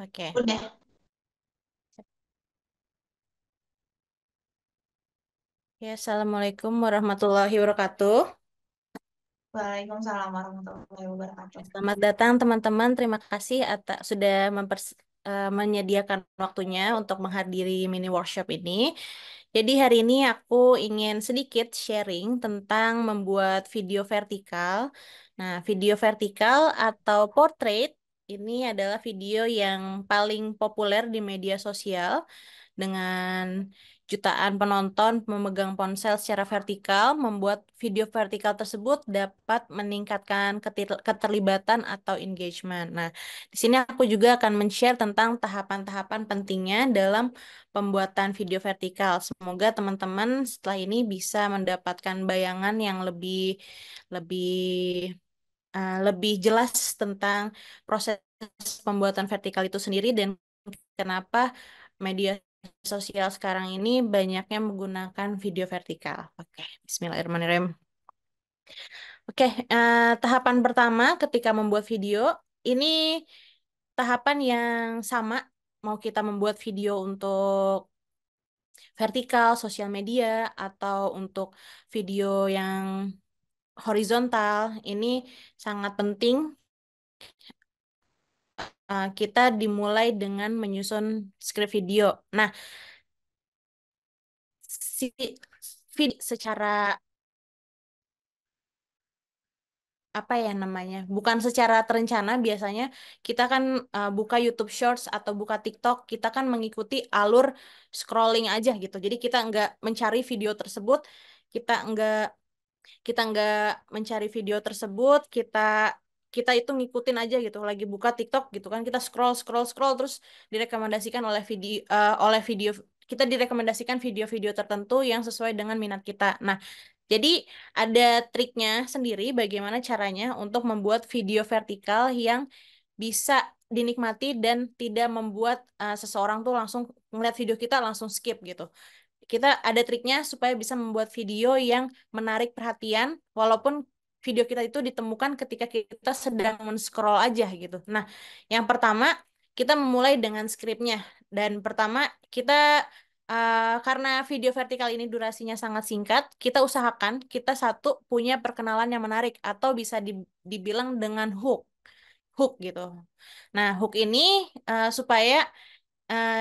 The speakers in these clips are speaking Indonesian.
Oke. Udah. Ya, Assalamualaikum warahmatullahi wabarakatuh. Waalaikumsalam warahmatullahi wabarakatuh. Selamat datang teman-teman. Terima kasih sudah menyediakan waktunya untuk menghadiri mini workshop ini. Jadi hari ini aku ingin sedikit sharing tentang membuat video vertikal. Nah, video vertikal atau portrait ini adalah video yang paling populer di media sosial dengan jutaan penonton memegang ponsel secara vertikal, membuat video vertikal tersebut dapat meningkatkan keterlibatan atau engagement. Nah, di sini aku juga akan men-share tentang tahapan-tahapan pentingnya dalam pembuatan video vertikal. Semoga teman-teman setelah ini bisa mendapatkan bayangan yang lebih lebih jelas tentang proses pembuatan vertikal itu sendiri dan kenapa media sosial sekarang ini banyaknya menggunakan video vertikal. Oke, Bismillahirrahmanirrahim. Oke, tahapan pertama ketika membuat video ini tahapan yang sama mau kita membuat video untuk vertikal, sosial media, atau untuk video yang horizontal. Ini sangat penting kita dimulai dengan menyusun skrip video. Nah, si video secara apa ya namanya? Bukan secara terencana biasanya kita kan buka YouTube Shorts atau buka TikTok, kita kan mengikuti alur scrolling aja gitu. Jadi kita nggak mencari video tersebut, kita nggak mencari video tersebut, kita itu ngikutin aja gitu. Lagi buka TikTok gitu kan, kita scroll scroll scroll terus direkomendasikan oleh video kita direkomendasikan video-video tertentu yang sesuai dengan minat kita. Nah, jadi ada triknya sendiri bagaimana caranya untuk membuat video vertikal yang bisa dinikmati dan tidak membuat seseorang tuh langsung ngeliat video kita langsung skip gitu. Kita ada triknya supaya bisa membuat video yang menarik perhatian walaupun video kita itu ditemukan ketika kita sedang men-scroll aja gitu. Nah, yang pertama kita memulai dengan skripnya dan pertama kita karena video vertikal ini durasinya sangat singkat, kita usahakan kita satu punya perkenalan yang menarik atau bisa dibilang dengan hook gitu. Nah, hook ini supaya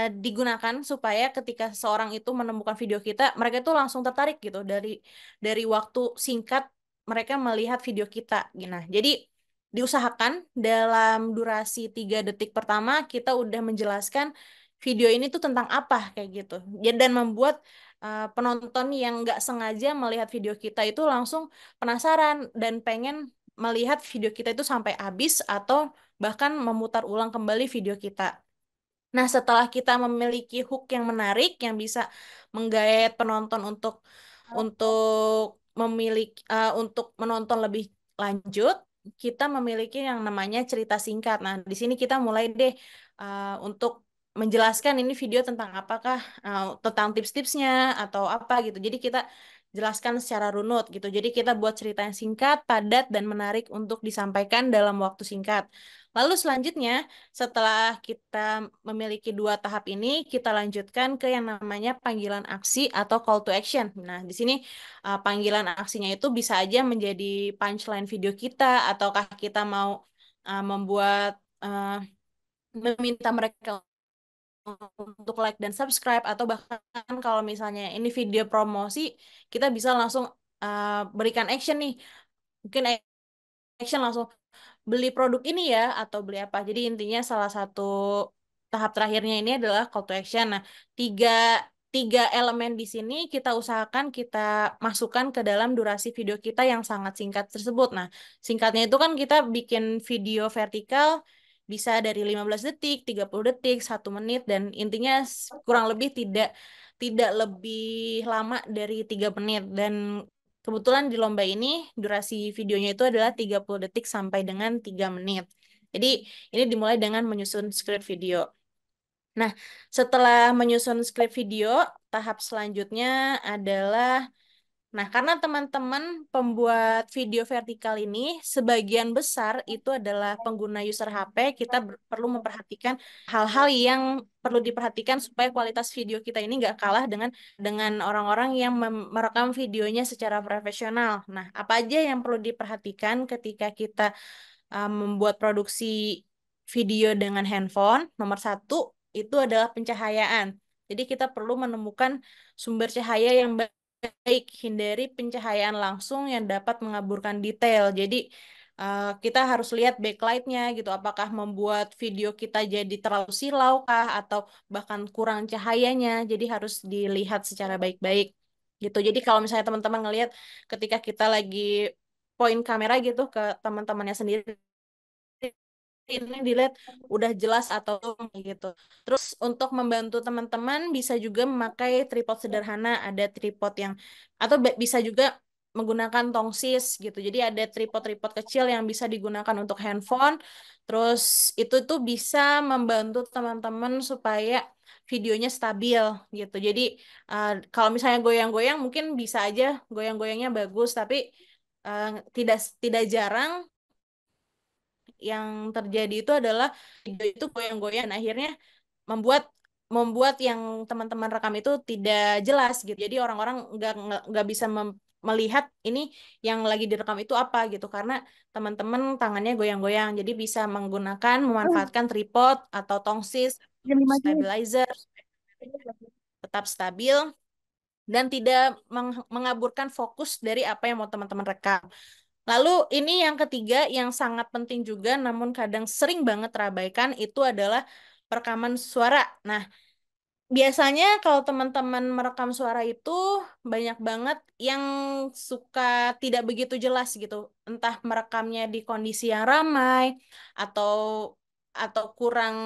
digunakan supaya ketika seseorang itu menemukan video kita, mereka itu langsung tertarik gitu dari waktu singkat mereka melihat video kita. Nah, jadi diusahakan dalam durasi 3 detik pertama kita udah menjelaskan video ini tuh tentang apa kayak gitu. Ya, dan membuat penonton yang nggak sengaja melihat video kita itu langsung penasaran dan pengen melihat video kita itu sampai habis atau bahkan memutar ulang kembali video kita. Nah, setelah kita memiliki hook yang menarik yang bisa menggait penonton untuk menonton lebih lanjut, kita memiliki yang namanya cerita singkat. Nah, di sini kita mulai deh untuk menjelaskan ini video tentang apakah tentang tips-tipsnya atau apa gitu. Jadi kita jelaskan secara runut gitu. Jadi kita buat cerita yang singkat, padat dan menarik untuk disampaikan dalam waktu singkat. Lalu selanjutnya setelah kita memiliki dua tahap ini, kita lanjutkan ke yang namanya panggilan aksi atau call to action. Nah, di sini panggilan aksinya itu bisa aja menjadi punchline video kita, ataukah kita mau membuat meminta mereka untuk like dan subscribe, atau bahkan kalau misalnya ini video promosi, kita bisa langsung berikan action nih. Mungkin action langsung beli produk ini ya atau beli apa. Jadi intinya salah satu tahap terakhirnya ini adalah call to action. Nah, tiga tiga elemen di sini kita usahakan kita masukkan ke dalam durasi video kita yang sangat singkat tersebut. Nah, singkatnya itu kan kita bikin video vertikal bisa dari 15 detik, 30 detik, 1 menit dan intinya kurang lebih tidak tidak lebih lama dari 3 menit dan kebetulan di lomba ini durasi videonya itu adalah 30 detik sampai dengan 3 menit. Jadi ini dimulai dengan menyusun skrip video. Nah, setelah menyusun skrip video, tahap selanjutnya adalah Nah, karena teman-teman pembuat video vertikal ini sebagian besar itu adalah pengguna user HP, kita perlu memperhatikan hal-hal yang perlu diperhatikan supaya kualitas video kita ini nggak kalah dengan orang-orang yang merekam videonya secara profesional. Nah, apa aja yang perlu diperhatikan ketika kita membuat produksi video dengan handphone? Nomor satu itu adalah pencahayaan. Jadi kita perlu menemukan sumber cahaya yang baik, hindari pencahayaan langsung yang dapat mengaburkan detail. Jadi kita harus lihat backlightnya gitu, apakah membuat video kita jadi terlalu silau kah atau bahkan kurang cahayanya. Jadi harus dilihat secara baik-baik gitu. Jadi kalau misalnya teman-teman ngelihat ketika kita lagi point kamera gitu ke teman-temannya sendiri ini dilihat udah jelas atau belum gitu. Terus untuk membantu teman-teman bisa juga memakai tripod sederhana, ada tripod yang atau bisa juga menggunakan tongsis gitu. Jadi ada tripod-tripod kecil yang bisa digunakan untuk handphone. Terus itu tuh bisa membantu teman-teman supaya videonya stabil gitu. Jadi kalau misalnya goyang-goyang mungkin bisa aja goyang-goyangnya bagus, tapi eh, tidak tidak jarang yang terjadi itu adalah video itu goyang-goyang dan akhirnya membuat membuat yang teman-teman rekam itu tidak jelas gitu. Jadi orang-orang nggak bisa melihat ini yang lagi direkam itu apa gitu karena teman-teman tangannya goyang-goyang. Jadi bisa menggunakan memanfaatkan tripod atau tongsis, Jam 5 Juni. stabilizer tetap stabil dan tidak mengaburkan fokus dari apa yang mau teman-teman rekam. Lalu ini yang ketiga yang sangat penting juga namun kadang sering banget terabaikan itu adalah perekaman suara. Nah, biasanya kalau teman-teman merekam suara itu banyak banget yang suka tidak begitu jelas gitu. Entah merekamnya di kondisi yang ramai atau kurang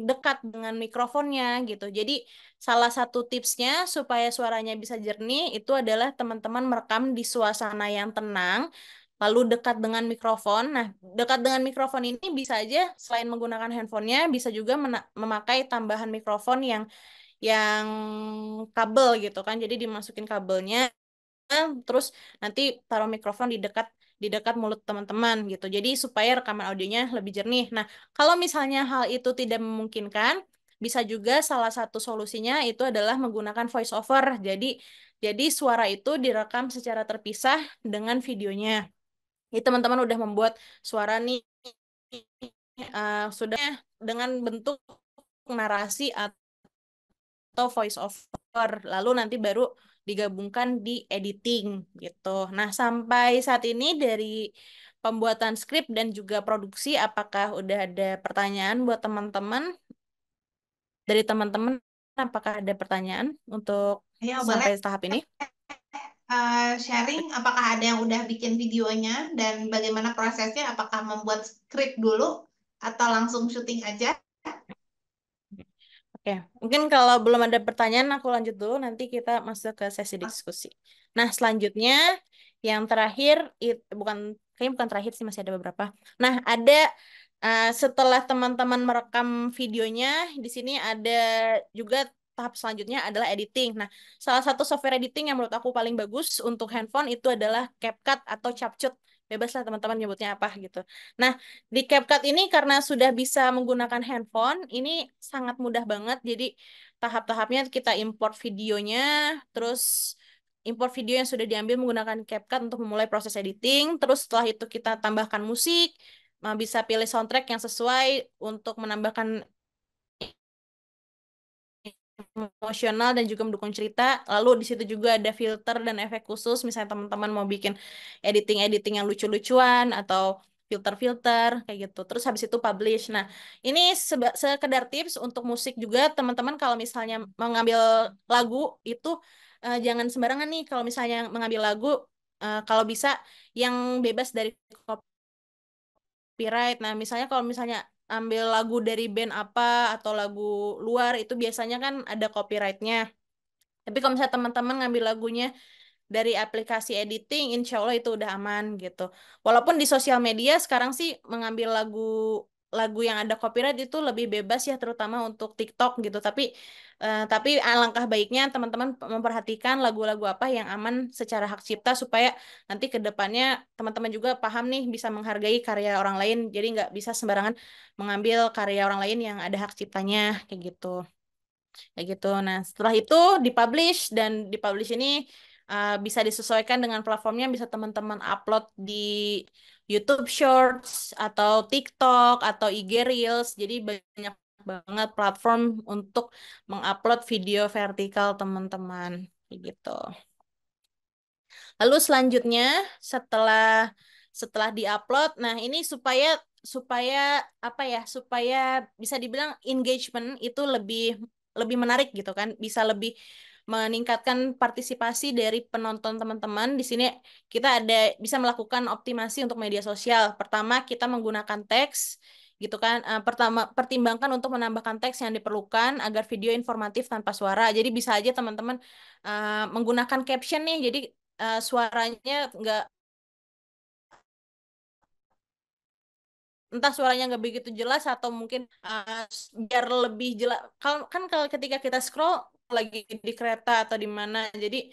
dekat dengan mikrofonnya gitu. Jadi salah satu tipsnya supaya suaranya bisa jernih itu adalah teman-teman merekam di suasana yang tenang lalu dekat dengan mikrofon. Nah, dekat dengan mikrofon ini bisa aja selain menggunakan handphonenya bisa juga memakai tambahan mikrofon yang kabel gitu kan. Jadi dimasukin kabelnya terus nanti taruh mikrofon di dekat mulut teman-teman gitu. Jadi supaya rekaman audionya lebih jernih. Nah, kalau misalnya hal itu tidak memungkinkan, bisa juga salah satu solusinya itu adalah menggunakan voice over. Jadi suara itu direkam secara terpisah dengan videonya. Jadi teman-teman udah membuat suara nih sudah dengan bentuk narasi atau voice over. Lalu nanti baru digabungkan di editing gitu. Nah, sampai saat ini dari pembuatan skrip dan juga produksi, apakah udah ada pertanyaan buat teman-teman? Dari teman-teman, apakah ada pertanyaan untuk Ayo, boleh sampai tahap ini? sharing apakah ada yang udah bikin videonya dan bagaimana prosesnya? Apakah membuat skrip dulu atau langsung syuting aja? Oke, mungkin kalau belum ada pertanyaan, aku lanjut dulu. Nanti kita masuk ke sesi diskusi. Nah, selanjutnya yang terakhir, kayaknya bukan terakhir sih, masih ada beberapa. Nah, ada setelah teman-teman merekam videonya, di sini ada juga tahap selanjutnya adalah editing. Nah, salah satu software editing yang menurut aku paling bagus untuk handphone itu adalah CapCut atau CapCut. Bebas lah teman-teman nyebutnya apa gitu. Nah, di CapCut ini karena sudah bisa menggunakan handphone, ini sangat mudah banget. Jadi tahap-tahapnya kita import videonya, terus import video yang sudah diambil menggunakan CapCut untuk memulai proses editing. Terus setelah itu kita tambahkan musik, bisa pilih soundtrack yang sesuai untuk menambahkan emosional dan juga mendukung cerita. Lalu di situ juga ada filter dan efek khusus. Misalnya teman-teman mau bikin editing-editing yang lucu-lucuan atau filter-filter kayak gitu. Terus habis itu publish. Nah, ini sekedar tips untuk musik juga teman-teman kalau misalnya mengambil lagu itu jangan sembarangan nih kalau misalnya mengambil lagu kalau bisa yang bebas dari copyright. Nah, misalnya kalau misalnya ambil lagu dari band apa atau lagu luar itu biasanya kan ada copyrightnya. Tapi kalau misalnya teman-teman ngambil lagunya dari aplikasi editing, insya Allah itu udah aman gitu. Walaupun di sosial media sekarang sih mengambil lagu lagu yang ada copyright itu lebih bebas ya, terutama untuk TikTok gitu. Tapi alangkah baiknya teman-teman memperhatikan lagu-lagu apa yang aman secara hak cipta supaya nanti ke depannya teman-teman juga paham nih bisa menghargai karya orang lain. Jadi nggak bisa sembarangan mengambil karya orang lain yang ada hak ciptanya kayak gitu. Kayak gitu. Nah, setelah itu dipublish dan dipublish ini bisa disesuaikan dengan platformnya, bisa teman-teman upload di YouTube Shorts atau TikTok atau IG Reels. Jadi banyak banget platform untuk mengupload video vertikal teman-teman. Kayak gitu. Lalu selanjutnya setelah setelah diupload, nah ini supaya supaya apa ya? Supaya bisa dibilang engagement itu lebih lebih menarik gitu kan, bisa lebih meningkatkan partisipasi dari penonton teman-teman. Di sini kita ada bisa melakukan optimasi untuk media sosial. Pertama, kita menggunakan teks gitu kan. Pertama, pertimbangkan untuk menambahkan teks yang diperlukan agar video informatif tanpa suara. Jadi bisa aja teman-teman menggunakan caption nih. Jadi suaranya nggak entah suaranya nggak begitu jelas atau mungkin biar lebih jelas kalau ketika kita scroll lagi di kereta atau di mana jadi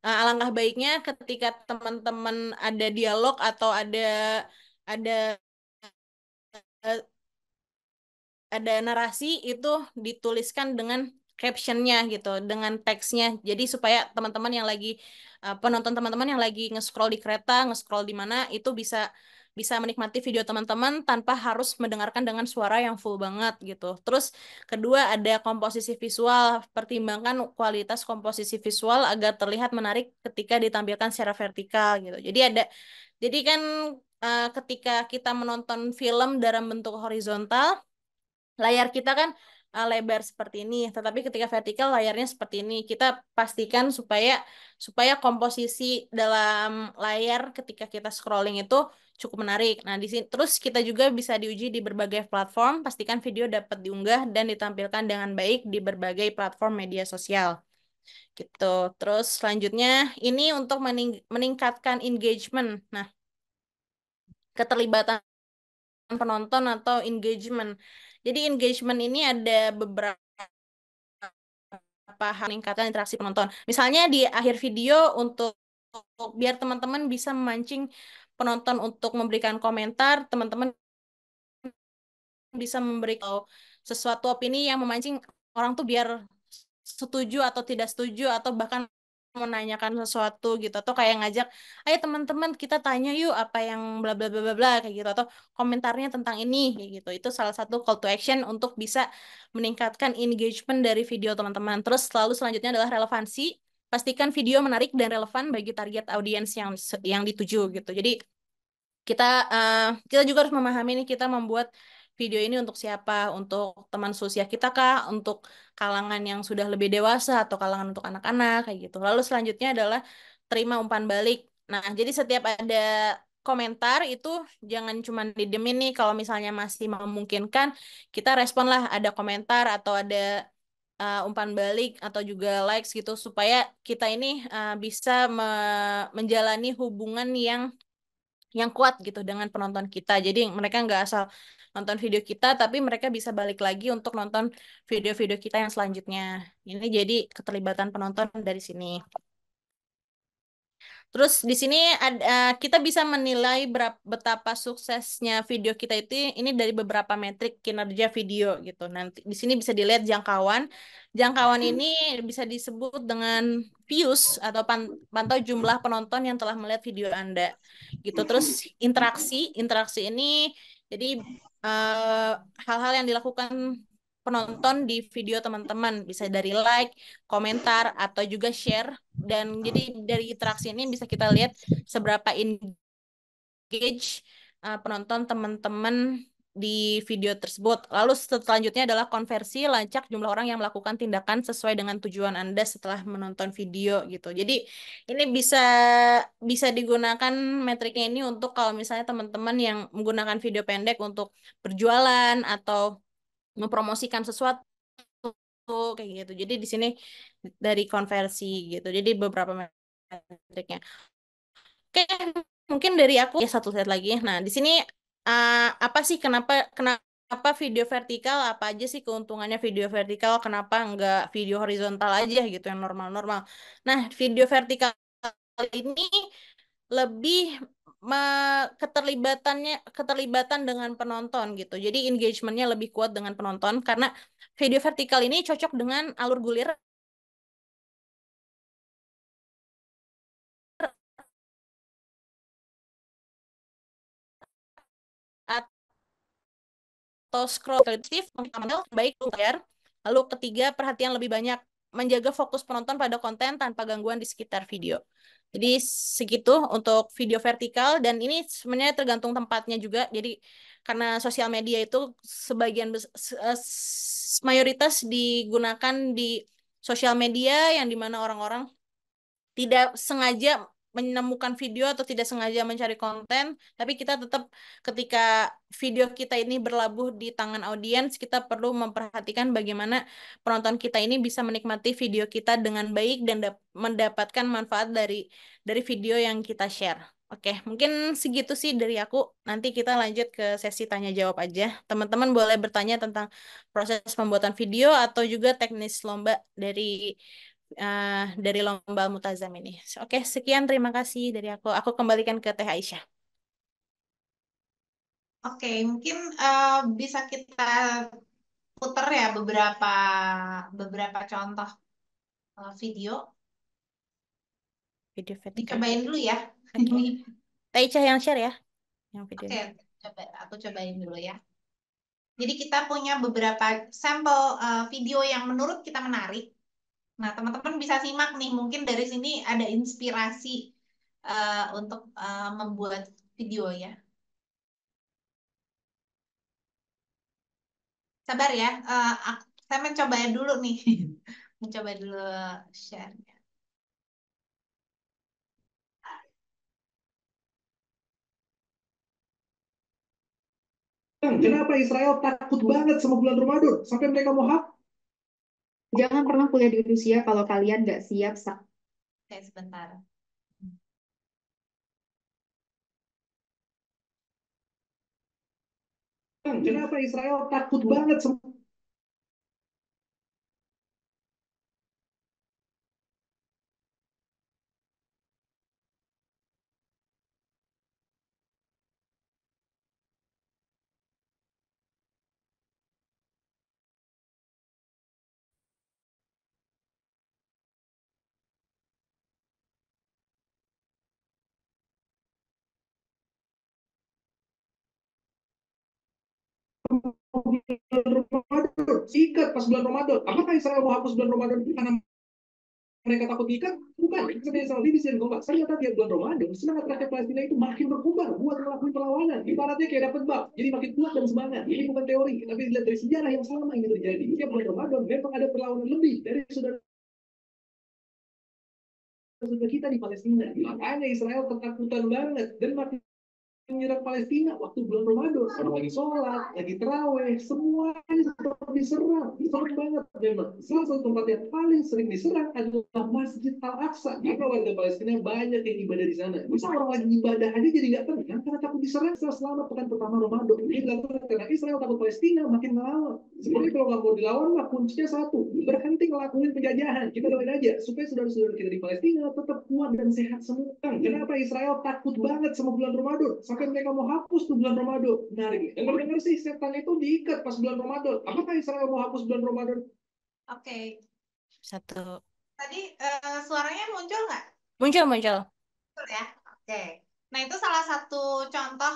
alangkah baiknya ketika teman-teman ada dialog atau ada eh, ada narasi itu dituliskan dengan captionnya gitu, dengan teksnya. Jadi supaya teman-teman yang lagi penonton teman-teman yang lagi nge-scroll di kereta, nge-scroll di mana itu bisa bisa menikmati video teman-teman tanpa harus mendengarkan dengan suara yang full banget gitu. Terus kedua ada komposisi visual, pertimbangkan kualitas komposisi visual agar terlihat menarik ketika ditampilkan secara vertikal gitu. Jadi kan ketika kita menonton film dalam bentuk horizontal layar kita kan lebar seperti ini, tetapi ketika vertikal layarnya seperti ini. Kita pastikan supaya supaya komposisi dalam layar ketika kita scrolling itu cukup menarik. Nah, di sini terus kita juga bisa diuji di berbagai platform. Pastikan video dapat diunggah dan ditampilkan dengan baik di berbagai platform media sosial. Gitu. Terus selanjutnya ini untuk meningkatkan engagement. Nah, keterlibatan penonton atau engagement. Jadi engagement ini ada beberapa hal meningkatkan interaksi penonton. Misalnya di akhir video untuk biar teman-teman bisa memancing penonton untuk memberikan komentar, teman-teman bisa memberikan sesuatu opini yang memancing orang tuh biar setuju atau tidak setuju atau bahkan menanyakan sesuatu gitu atau kayak ngajak ayo teman-teman kita tanya yuk apa yang bla bla bla bla bla kayak gitu atau komentarnya tentang ini kayak gitu itu salah satu call to action untuk bisa meningkatkan engagement dari video teman-teman terus selalu selanjutnya adalah relevansi pastikan video menarik dan relevan bagi target audiens yang dituju gitu jadi kita eh, kita juga harus memahami nih kita membuat video ini untuk siapa, untuk teman seusia kita kah, untuk kalangan yang sudah lebih dewasa atau kalangan untuk anak-anak kayak gitu. Lalu selanjutnya adalah terima umpan balik. Nah, jadi setiap ada komentar itu jangan cuma didiemin nih kalau misalnya masih memungkinkan kita respon lah ada komentar atau ada umpan balik atau juga likes gitu supaya kita ini bisa menjalani hubungan yang kuat gitu dengan penonton kita. Jadi mereka nggak asal nonton video kita, tapi mereka bisa balik lagi untuk nonton video-video kita yang selanjutnya. Ini jadi keterlibatan penonton dari sini. Terus di sini kita bisa menilai betapa suksesnya video kita itu ini dari beberapa metrik kinerja video gitu. Nanti di sini bisa dilihat jangkauan. Jangkauan ini bisa disebut dengan views atau pantau jumlah penonton yang telah melihat video Anda. Gitu. Terus interaksi ini jadi eh, hal-hal yang dilakukan penonton di video teman-teman bisa dari like, komentar atau juga share dan jadi dari interaksi ini bisa kita lihat seberapa engage penonton teman-teman di video tersebut. Lalu selanjutnya adalah konversi, lacak jumlah orang yang melakukan tindakan sesuai dengan tujuan Anda setelah menonton video gitu. Jadi ini bisa bisa digunakan metriknya ini untuk kalau misalnya teman-teman yang menggunakan video pendek untuk berjualan atau mempromosikan sesuatu kayak gitu. Jadi di sini dari konversi gitu. Jadi beberapa metriknya. Oke, mungkin dari aku ya satu slide lagi. Nah, di sini apa sih kenapa kenapa video vertikal, apa aja sih keuntungannya video vertikal, kenapa nggak video horizontal aja gitu yang normal-normal. Nah, video vertikal ini lebih keterlibatan dengan penonton gitu. Jadi engagementnya lebih kuat dengan penonton karena video vertikal ini cocok dengan alur gulir atau scroll kreatif, baik layar. Lalu ketiga, perhatian lebih banyak, menjaga fokus penonton pada konten tanpa gangguan di sekitar video. Jadi segitu untuk video vertikal dan ini sebenarnya tergantung tempatnya juga. Jadi karena sosial media itu mayoritas digunakan di sosial media yang dimana orang-orang tidak sengaja menemukan video atau tidak sengaja mencari konten, tapi kita tetap ketika video kita ini berlabuh di tangan audiens, kita perlu memperhatikan bagaimana penonton kita ini bisa menikmati video kita dengan baik dan mendapatkan manfaat dari video yang kita share. Oke, mungkin segitu sih dari aku. Nanti kita lanjut ke sesi tanya jawab aja. Teman-teman boleh bertanya tentang proses pembuatan video atau juga teknis lomba dari lomba Multazam ini. Oke, sekian terima kasih dari aku. Aku kembalikan ke Teh Aisyah. Oke, mungkin bisa kita putar ya beberapa beberapa contoh video. Video vertikal. Dicobain dulu ya. Oke. Teh Aisyah yang share ya, yang Oke, videonya. coba aku cobain dulu ya. Jadi kita punya beberapa sampel video yang menurut kita menarik. Nah, teman-teman bisa simak nih, mungkin dari sini ada inspirasi untuk membuat video ya. Sabar ya, saya mencoba dulu nih. Mencoba dulu share. Kenapa Israel takut banget sama bulan Ramadan sampai mereka mau hapus? Jangan pernah kuliah di Rusia kalau kalian nggak siap. Oke, sebentar. Kenapa Israel takut banget sama bulan Ramadan? Sikat pas bulan Ramadan. Apakah Israel mau hapus bulan Ramadan karena mereka takut ikat? Bukan. Sebenarnya Israel BBC dan Kompas. Ternyata tiap bulan Ramadan semangat rakyat Palestina itu makin berkembang buat melakukan perlawanan. Ibaratnya kayak dapat bab. Jadi makin kuat dan semangat. Ini bukan teori, tapi dilihat dari sejarah yang selama ini terjadi. Tiap bulan Ramadan memang ada perlawanan lebih dari saudara saudara kita di Palestina. Makanya Israel ketakutan banget dan makin menyerang Palestina waktu bulan Ramadan. Orang lagi sholat, lagi terawih, semuanya seperti diserang. Serem banget memang. Salah satu tempat yang paling sering diserang adalah Masjid Al-Aqsa. Karena warga Palestina banyak yang ibadah di sana. Bisa orang lagi ibadah aja jadi nggak tenang karena takut diserang selama pekan pertama Ramadan. Ini dilakukan karena Israel takut Palestina makin ngelawan. Sebenarnya kalau nggak mau dilawan mah kuncinya satu, berhenti ngelakuin penjajahan. Kita doain aja supaya saudara-saudara kita di Palestina tetap kuat dan sehat semua. Kenapa Israel takut banget sama bulan Ramadan sampai mereka mau hapus tuh bulan Ramadan? Menarik nih. Dengar-dengar sih setan itu diikat pas bulan Ramadan. Apakah Israel mau hapus bulan Ramadan? Oke, Satu. tadi suaranya muncul nggak? Muncul, muncul. Betul ya. Oke. Nah, itu salah satu contoh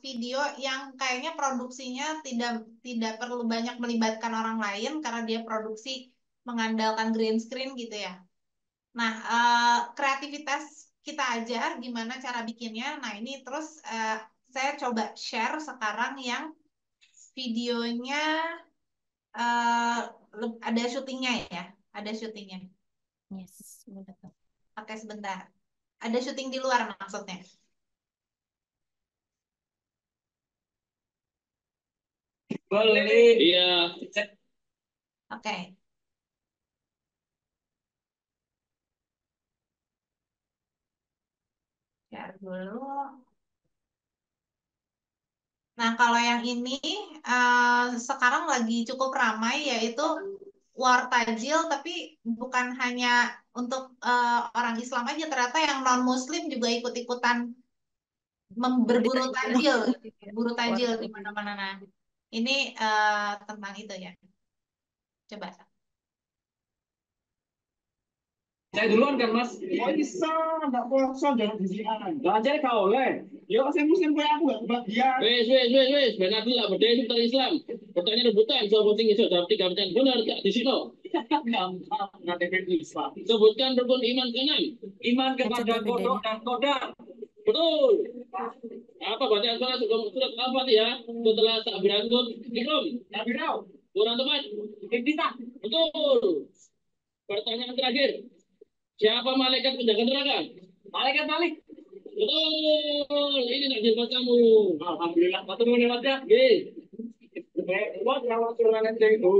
video yang kayaknya produksinya tidak tidak perlu banyak melibatkan orang lain karena dia produksi mengandalkan green screen gitu ya. Nah, kreativitas kita aja gimana cara bikinnya. Nah, ini terus saya coba share sekarang yang videonya eh, ada syutingnya ya. Ada syutingnya. Yes, betul. Oke, sebentar. Ada syuting di luar maksudnya. Boleh. Iya. Oke. Share dulu. Nah, kalau yang ini sekarang lagi cukup ramai yaitu War Tajil, tapi bukan hanya untuk orang Islam aja, ternyata yang non-Muslim juga ikut-ikutan Beli berburu takjil. tajil, buru tajil di Warteg. mana-mana. Nah, ini tentang itu ya. Coba. Saya duluan kan mas. Oh bisa, nggak kosong jangan disian. Belajar kau oleh. Ya saya muslim kayak aku nggak kebagian. Wes, benar lah berdaya itu Islam. Pertanyaan rebutan, soal penting itu dapat 3 pertanyaan benar tak di sini. Gampang, nggak Islam. Sebutkan rukun iman keenam. Iman Headset kepada ya kodok bedanya. dan kodar. Betul. Apa bacaan surat apa ya? Setelah tak berangkut, ikram. Tapi tahu, Kurang tepat. kita Betul. Pertanyaan terakhir. Siapa malaikat penjaga neraka? malaikat balik. Betul. Ini nak jilbab kamu. Alhamdulillah, betul lewatnya. Oke. Buat kalau suruhan itu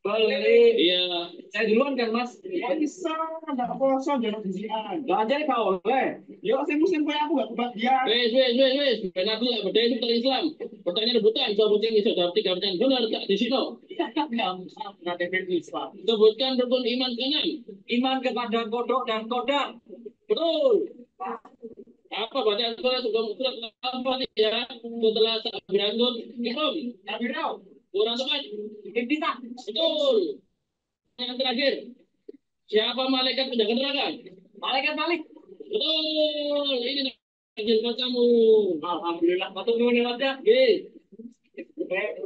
beli. Iya. Saya duluan kan mas. Oh bisa, nggak kosong jangan disian. Belajar kau oleh. Ya saya muslim kayak aku nggak kebagian. Wes. Benar lah berdaya itu Islam. Pertanyaan rebutan, soal penting itu dapat 3 pertanyaan benar tak di sini. Gampang, nggak Islam. Sebutkan rukun iman keenam. Iman kepada kodok dan kodar. Betul. Apa bacaan surat apa ya? Setelah tak berangkut, ikram. Tapi tahu, Kurang tepat. kita Betul. Yang terakhir. Siapa malaikat penjaga neraka? malaikat balik. Betul. Ini nak jilbab kamu. Alhamdulillah, betul lewatnya. Oke.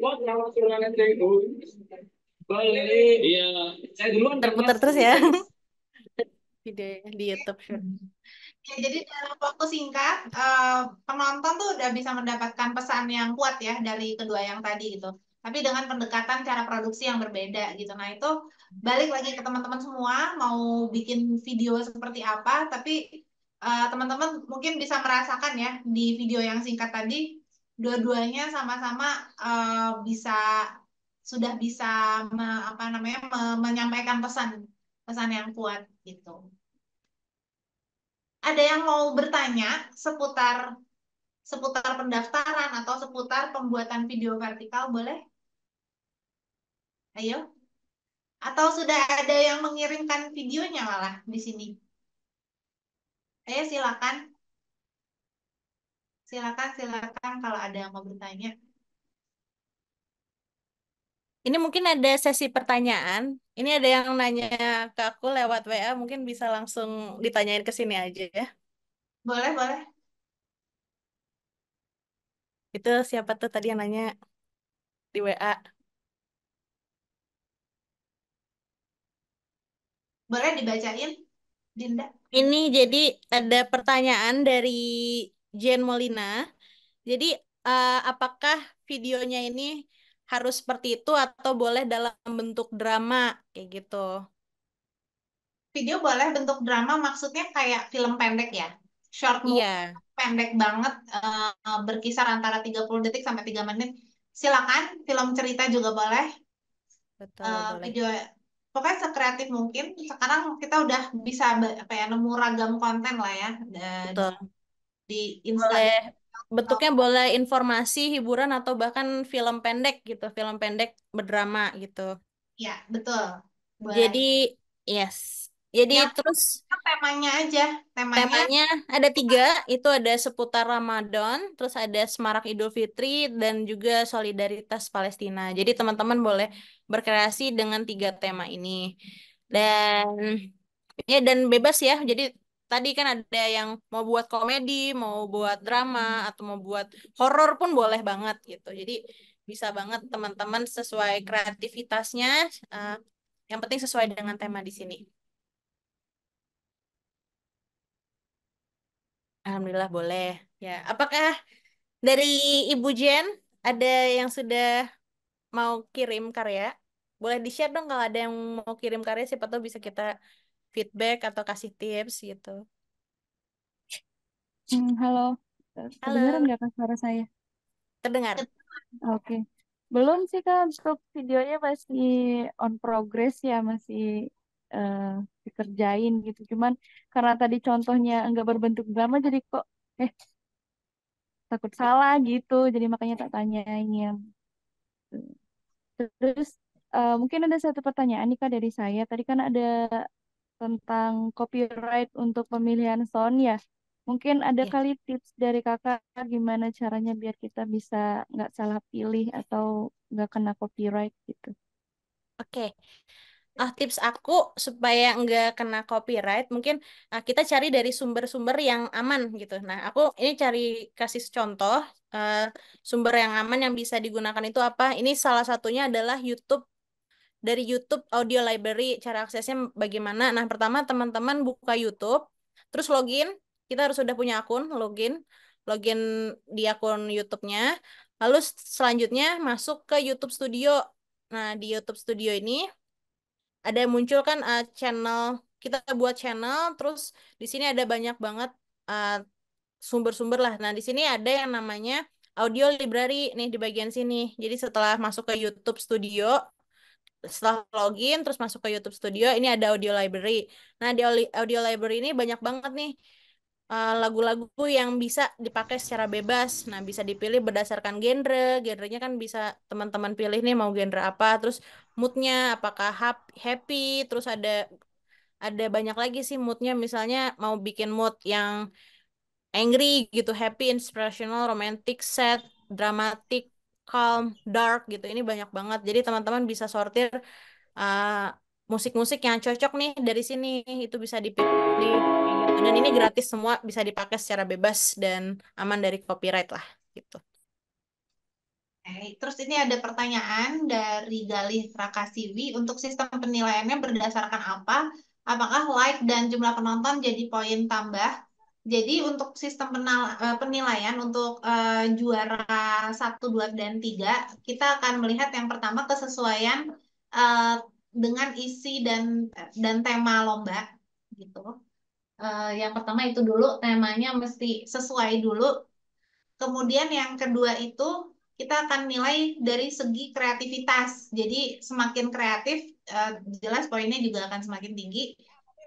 Buat kalau suruhan itu beli. Iya. Saya duluan kan Putar-putar mas. terus ya videonya di YouTube Short. Ya, jadi dalam waktu singkat, penonton tuh udah bisa mendapatkan pesan yang kuat ya dari kedua yang tadi gitu. Tapi dengan pendekatan cara produksi yang berbeda gitu. Nah, itu balik lagi ke teman-teman semua, mau bikin video seperti apa, tapi teman-teman mungkin bisa merasakan ya di video yang singkat tadi, dua-duanya sama-sama bisa sudah bisa apa namanya menyampaikan pesan pesan yang kuat gitu. Ada yang mau bertanya seputar seputar pendaftaran atau seputar pembuatan video vertikal, boleh? Ayo. Atau sudah ada yang mengirimkan videonya malah di sini? Ayo silakan. Silakan kalau ada yang mau bertanya. Ini mungkin ada sesi pertanyaan. Ini ada yang nanya ke aku lewat WA, mungkin bisa langsung ditanyain ke sini aja ya. Boleh. Itu siapa tuh tadi yang nanya di WA? Boleh dibacain, Dinda? Ini jadi ada pertanyaan dari Jen Molina. Jadi apakah videonya ini harus seperti itu atau boleh dalam bentuk drama kayak gitu? Video boleh bentuk drama, maksudnya kayak film pendek ya? Short movie Iya, pendek banget, berkisar antara 30 detik sampai 3 menit. Silakan, film cerita juga boleh. betul boleh. Video pokoknya sekreatif mungkin. Sekarang kita udah bisa apa ya, nemu ragam konten lah ya Betul. di Boleh Instagram. bentuknya boleh informasi, hiburan atau bahkan film pendek gitu, film pendek berdrama gitu. Ya, betul. Boleh. Jadi yes. Jadi Yang terus temanya aja, temanya temanya ada 3, itu ada seputar Ramadan, terus ada Semarak Idul Fitri, dan juga solidaritas Palestina. Jadi teman-teman boleh berkreasi dengan 3 tema ini. Dan ya dan bebas ya. Jadi tadi kan ada yang mau buat komedi, mau buat drama, atau mau buat horor pun boleh banget gitu. Jadi bisa banget teman-teman sesuai kreativitasnya. eh, yang penting sesuai dengan tema di sini. Alhamdulillah boleh. Ya, apakah dari Ibu Jen ada yang sudah mau kirim karya? Boleh di-share dong kalau ada yang mau kirim karya, siapa tahu bisa kita feedback atau kasih tips gitu. Halo, kedengaran Halo, nggak Kak suara saya? terdengar? Oke. Belum sih Kak, untuk videonya masih on progress ya, masih eh, dikerjain gitu. Cuman karena tadi contohnya enggak berbentuk drama, jadi kok eh takut salah gitu. Jadi makanya tak tanyain. Terus mungkin ada satu pertanyaan nih Kak dari saya. Tadi kan ada tentang copyright untuk pemilihan sound ya. Mungkin ada Ya, kali tips dari kakak gimana caranya biar kita bisa nggak salah pilih atau nggak kena copyright gitu. oke. Tips aku supaya nggak kena copyright, mungkin kita cari dari sumber-sumber yang aman gitu. Nah, aku ini cari kasih contoh uh, sumber yang aman yang bisa digunakan itu apa? Ini salah satunya adalah YouTube. Dari YouTube Audio Library, cara aksesnya bagaimana? Nah, pertama teman-teman buka YouTube, terus login. Kita harus sudah punya akun, login di akun YouTube-nya. Lalu selanjutnya masuk ke YouTube Studio. Nah, di YouTube Studio ini ada muncul kan channel, kita buat channel, terus di sini ada banyak banget uh, sumber-sumber lah. Nah, di sini ada yang namanya Audio Library nih di bagian sini. Jadi setelah masuk ke YouTube Studio, setelah login terus masuk ke YouTube Studio, ini ada Audio Library. Nah, di Audio Library ini banyak banget nih lagu-lagu yang bisa dipakai secara bebas. Nah, bisa dipilih berdasarkan genre. Genrenya kan bisa teman-teman pilih nih mau genre apa, terus moodnya apakah happy, terus ada banyak lagi sih moodnya. Misalnya mau bikin mood yang angry gitu, happy, inspirational, romantic, sad, dramatic, calm, dark gitu. Ini banyak banget. Jadi teman-teman bisa sortir uh, musik-musik yang cocok nih dari sini. Itu bisa dipilih kayak gitu. Dan ini gratis semua, bisa dipakai secara bebas dan aman dari copyright lah gitu. Oke, terus ini ada pertanyaan dari Galih Prakasiwi untuk sistem penilaiannya berdasarkan apa? Apakah like dan jumlah penonton jadi poin tambah? Jadi untuk sistem penilaian untuk juara 1, 2, dan 3, kita akan melihat yang pertama kesesuaian eh, dengan isi dan tema lomba gitu. Yang pertama itu dulu temanya mesti sesuai dulu. Kemudian yang kedua itu kita akan nilai dari segi kreativitas. Jadi semakin kreatif, jelas poinnya juga akan semakin tinggi.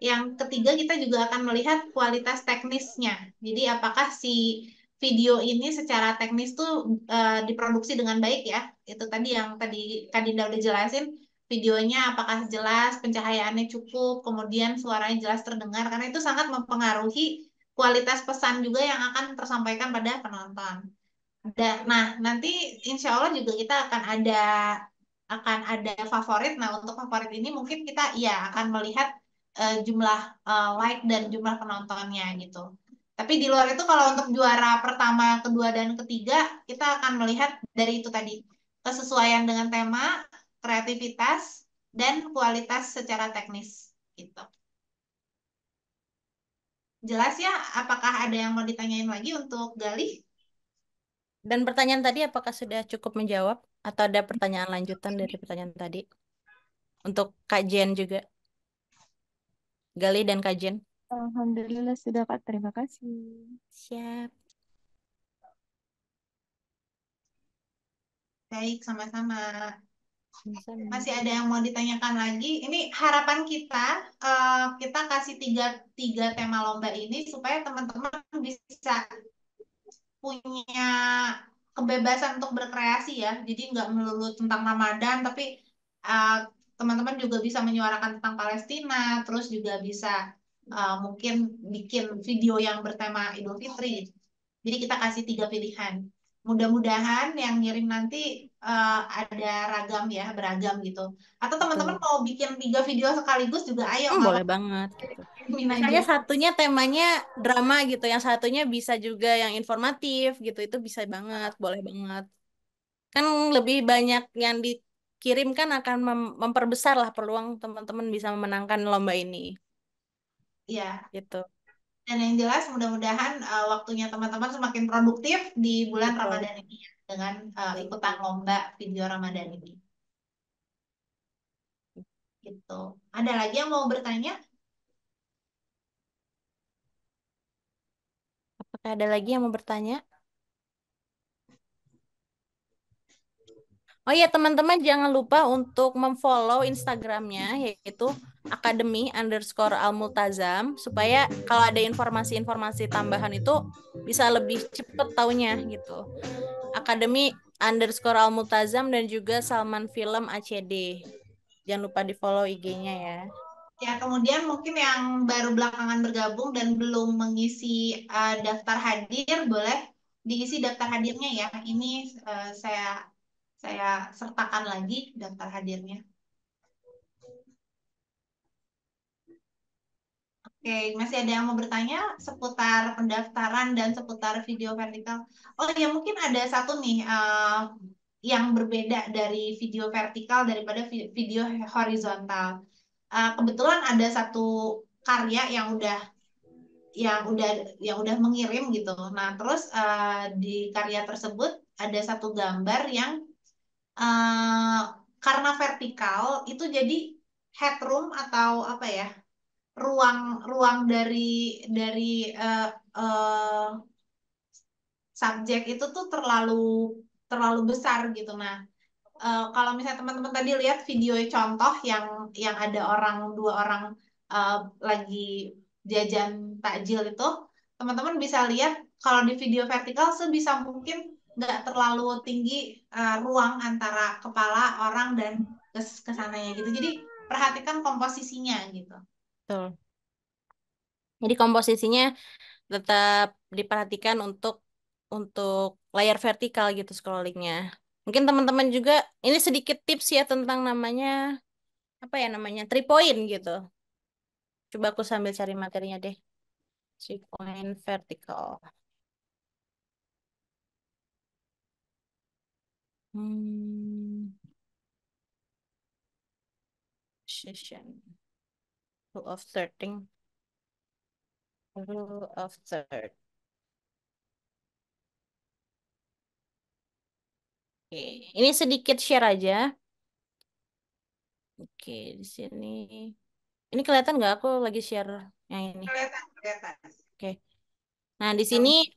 Yang ketiga kita juga akan melihat kualitas teknisnya. Jadi apakah si video ini secara teknis tuh diproduksi dengan baik ya. Itu tadi yang tadi Kak Dinda udah jelasin. Videonya apakah jelas, pencahayaannya cukup, kemudian suaranya jelas terdengar. Karena itu sangat mempengaruhi kualitas pesan juga yang akan tersampaikan pada penonton. Nah, nanti insya Allah juga kita akan ada favorit. Nah, untuk favorit ini mungkin kita ya akan melihat jumlah like dan jumlah penontonnya gitu. Tapi di luar itu kalau untuk juara pertama, kedua, dan ketiga, kita akan melihat dari itu tadi kesesuaian dengan tema, kreativitas, dan kualitas secara teknis gitu. Jelas ya? Apakah ada yang mau ditanyain lagi untuk Galih? Dan pertanyaan tadi apakah sudah cukup menjawab? Atau ada pertanyaan lanjutan dari pertanyaan tadi? Untuk kajian juga, Gali dan kajian. Alhamdulillah sudah Kak, terima kasih. Siap. Baik, sama-sama. Sama-sama. Masih ada yang mau ditanyakan lagi? Ini harapan kita, kita kasih tiga, tiga tema lomba ini supaya teman-teman bisa punya kebebasan untuk berkreasi ya. Jadi nggak melulu tentang Ramadan, tapi uh, teman-teman juga bisa menyuarakan tentang Palestina, terus juga bisa mungkin bikin video yang bertema Idul Fitri. Jadi kita kasih tiga pilihan. Mudah-mudahan yang ngirim nanti ada ragam ya, beragam gitu. Atau teman-teman Betul. mau bikin tiga video sekaligus juga ayo, nggak Boleh apa-apa. banget gitu. Kirimin aja. Misalnya satunya temanya drama gitu, yang satunya bisa juga yang informatif gitu, itu bisa banget, boleh banget. Kan lebih banyak yang dikirim kan akan memperbesar lah peluang teman-teman bisa memenangkan lomba ini Ya, gitu. dan yang jelas mudah-mudahan waktunya teman-teman semakin produktif di bulan Betul. Ramadan ini ya, dengan Betul. ikutan lomba video Ramadan ini. Gitu. Ada lagi yang mau bertanya? Apakah ada lagi yang mau bertanya? Oh iya teman-teman jangan lupa untuk memfollow Instagramnya yaitu academy_almultazam supaya kalau ada informasi-informasi tambahan itu bisa lebih cepet taunya gitu. Academy_almultazam dan juga Salman Film ACD. Jangan lupa di follow IG-nya ya. Ya, kemudian mungkin yang baru belakangan bergabung dan belum mengisi daftar hadir, boleh diisi daftar hadirnya ya. Ini saya sertakan lagi daftar hadirnya. Oke, masih ada yang mau bertanya seputar pendaftaran dan seputar video vertikal? Oh ya, mungkin ada satu nih yang berbeda dari video vertikal daripada video horizontal. Kebetulan ada satu karya yang udah mengirim gitu. Nah, terus di karya tersebut ada satu gambar yang eh, karena vertikal itu jadi headroom atau apa ya? Ruang dari eh, eh, subjek itu tuh terlalu terlalu besar gitu. Nah, kalau misalnya teman-teman tadi lihat video contoh yang ada dua orang eh, lagi jajan takjil itu, teman-teman bisa lihat kalau di video vertikal sebisa mungkin nggak terlalu tinggi ruang antara kepala orang dan kesananya gitu. Jadi perhatikan komposisinya gitu. Betul. Jadi komposisinya tetap diperhatikan untuk layar vertikal gitu scrollingnya. Mungkin teman-teman juga ini sedikit tips ya tentang namanya apa ya namanya 3 point gitu. Coba aku sambil cari materinya deh. 3 point vertical. Hmm, session. Rule of third. Rule of third. Oke, ini sedikit share aja. Oke, di sini. Ini kelihatan nggak aku lagi share yang ini? Kelihatan, kelihatan. Oke. Nah, di sini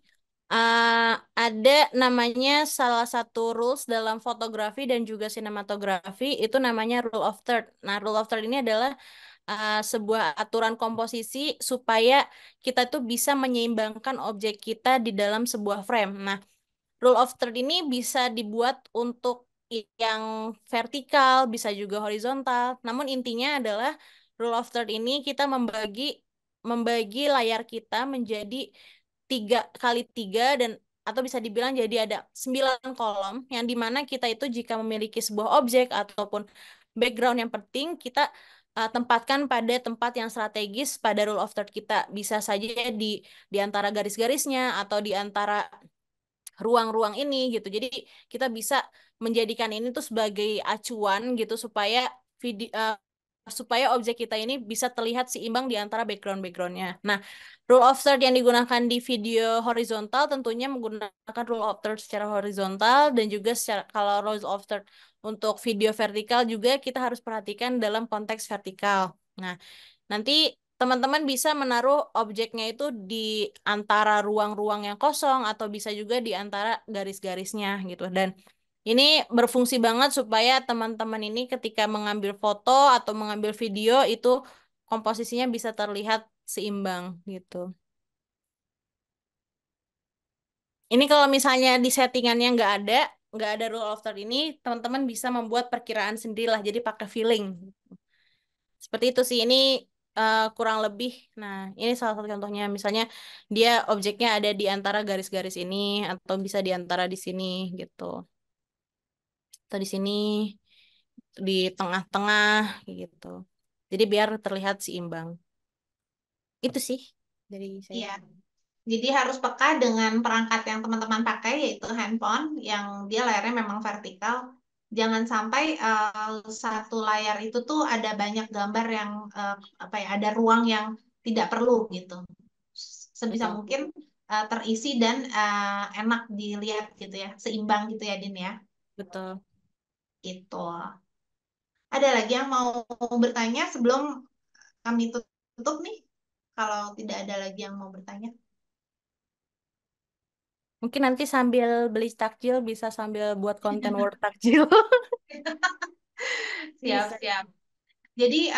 uh, ada namanya salah satu rules dalam fotografi dan juga sinematografi itu namanya rule of third. Nah, rule of third ini adalah sebuah aturan komposisi supaya kita tuh bisa menyeimbangkan objek kita di dalam sebuah frame. Nah, rule of third ini bisa dibuat untuk yang vertikal, bisa juga horizontal. Namun intinya adalah rule of third ini kita membagi membagi layar kita menjadi 3 kali 3 dan atau bisa dibilang jadi ada 9 kolom yang dimana kita itu jika memiliki sebuah objek ataupun background yang penting kita tempatkan pada tempat yang strategis pada rule of third kita bisa saja di antara garis-garisnya atau di antara ruang-ruang ini gitu. Jadi kita bisa menjadikan ini tuh sebagai acuan gitu supaya objek kita ini bisa terlihat seimbang di antara background-backgroundnya. Nah, rule of third yang digunakan di video horizontal tentunya menggunakan rule of third secara horizontal dan juga kalau rule of third untuk video vertikal juga kita harus perhatikan dalam konteks vertikal. Nah, nanti teman-teman bisa menaruh objeknya itu di antara ruang-ruang yang kosong atau bisa juga di antara garis-garisnya gitu. Dan ini berfungsi banget supaya teman-teman ini ketika mengambil foto atau mengambil video itu komposisinya bisa terlihat seimbang gitu. Ini kalau misalnya di settingannya nggak ada rule of third ini, teman-teman bisa membuat perkiraan sendirilah. Jadi pakai feeling. Seperti itu sih, ini kurang lebih. Nah, ini salah satu contohnya. Misalnya dia objeknya ada di antara garis-garis ini atau bisa di antara di sini gitu. Atau di sini di tengah-tengah gitu. Jadi biar terlihat seimbang. Itu sih dari saya. Iya. Jadi harus peka dengan perangkat yang teman-teman pakai yaitu handphone yang dia layarnya memang vertikal. Jangan sampai satu layar itu tuh ada banyak gambar yang apa ya, ada ruang yang tidak perlu gitu. Sebisa Betul. mungkin terisi dan enak dilihat gitu ya, seimbang gitu ya Din ya. Betul. Gitu. Ada lagi yang mau bertanya sebelum kami tutup nih? Kalau tidak ada lagi yang mau bertanya. Mungkin nanti sambil beli takjil bisa sambil buat konten World Takjil. Bisa. Siap-siap. Jadi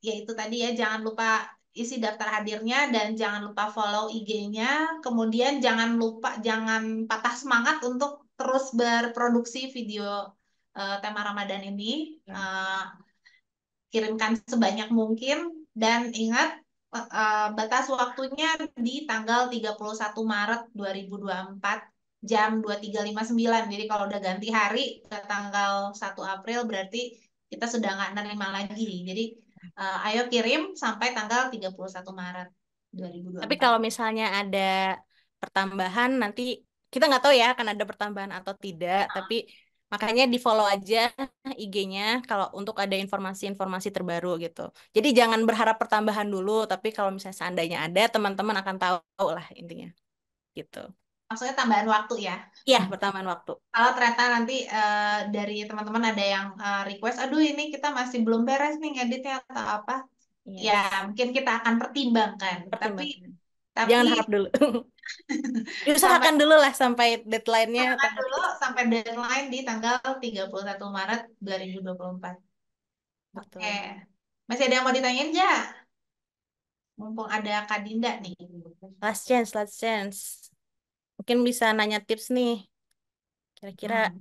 ya itu tadi ya, jangan lupa isi daftar hadirnya dan jangan lupa follow IG-nya. Kemudian jangan patah semangat untuk terus berproduksi video tema Ramadan ini. Eh, Kirimkan sebanyak mungkin dan ingat batas waktunya di tanggal 31 Maret 2024 jam 23.59. Jadi kalau udah ganti hari ke tanggal 1 April berarti kita sudah nggak nerima lagi. Jadi ayo kirim sampai tanggal 31 Maret Tapi 2024. kalau misalnya ada pertambahan, nanti kita nggak tahu ya akan ada pertambahan atau tidak. Tapi makanya di follow aja IG-nya kalau untuk ada informasi-informasi terbaru gitu. Jadi jangan berharap pertambahan dulu, tapi kalau misalnya seandainya ada, teman-teman akan tahu lah intinya gitu. Maksudnya tambahan waktu ya. Iya, pertambahan waktu. Kalau ternyata nanti dari teman-teman ada yang request, aduh ini kita masih belum beres nih ngeditnya atau apa, ya Yes, mungkin kita akan pertimbangkan. Tapi pertimbangkan. tapi Jangan harap dulu. sampai Diusahakan dulu lah sampai deadline-nya usahakan tanggal dulu sampai deadline di tanggal 31 Maret 2024. 30. Oke. Betul. Masih ada yang mau ditanyain ya? Mumpung ada Kak Dinda nih. Last chance, last chance. Mungkin bisa nanya tips nih. Kira-kira Hmm.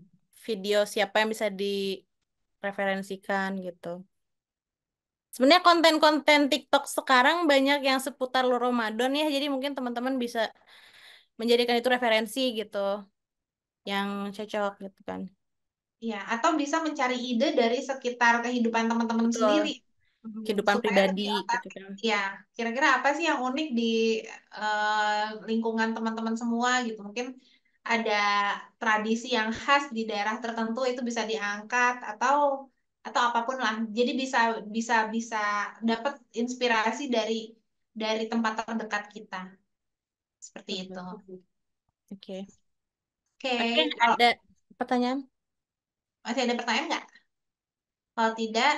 video siapa yang bisa direferensikan gitu. Sebenarnya konten-konten TikTok sekarang banyak yang seputar Ramadan ya, jadi mungkin teman-teman bisa menjadikan itu referensi gitu, yang cocok gitu kan. Ya, atau bisa mencari ide dari sekitar kehidupan teman-teman Betul, sendiri. kehidupan Supaya pribadi lebih gitu otentik. kan. Ya, kira-kira apa sih yang unik di lingkungan teman-teman semua gitu. Mungkin ada tradisi yang khas di daerah tertentu itu bisa diangkat atau apapun lah. Jadi bisa bisa bisa dapat inspirasi dari tempat terdekat kita. Seperti itu. Betul. Oke. Oke, Oke, kalau ada pertanyaan? masih ada pertanyaan nggak? Kalau tidak,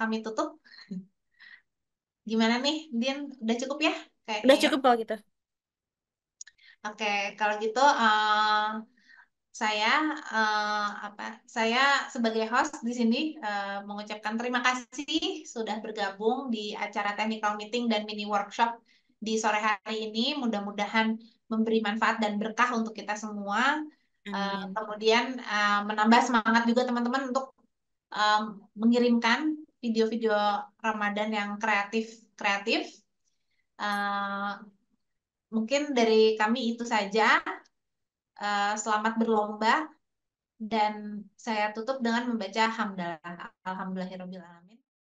kami tutup. Gimana nih, Din? Udah cukup ya? Kayaknya Udah ya. cukup kalau gitu. Oke, kalau gitu saya apa? Saya sebagai host di sini mengucapkan terima kasih sudah bergabung di acara technical meeting dan mini workshop di sore hari ini. Mudah-mudahan memberi manfaat dan berkah untuk kita semua. Amin. Kemudian menambah semangat juga teman-teman untuk um, mengirimkan video-video Ramadan yang kreatif. Uh, Mungkin dari kami itu saja. Selamat berlomba dan saya tutup dengan membaca hamdalah. Alhamdulillahirobbilalamin.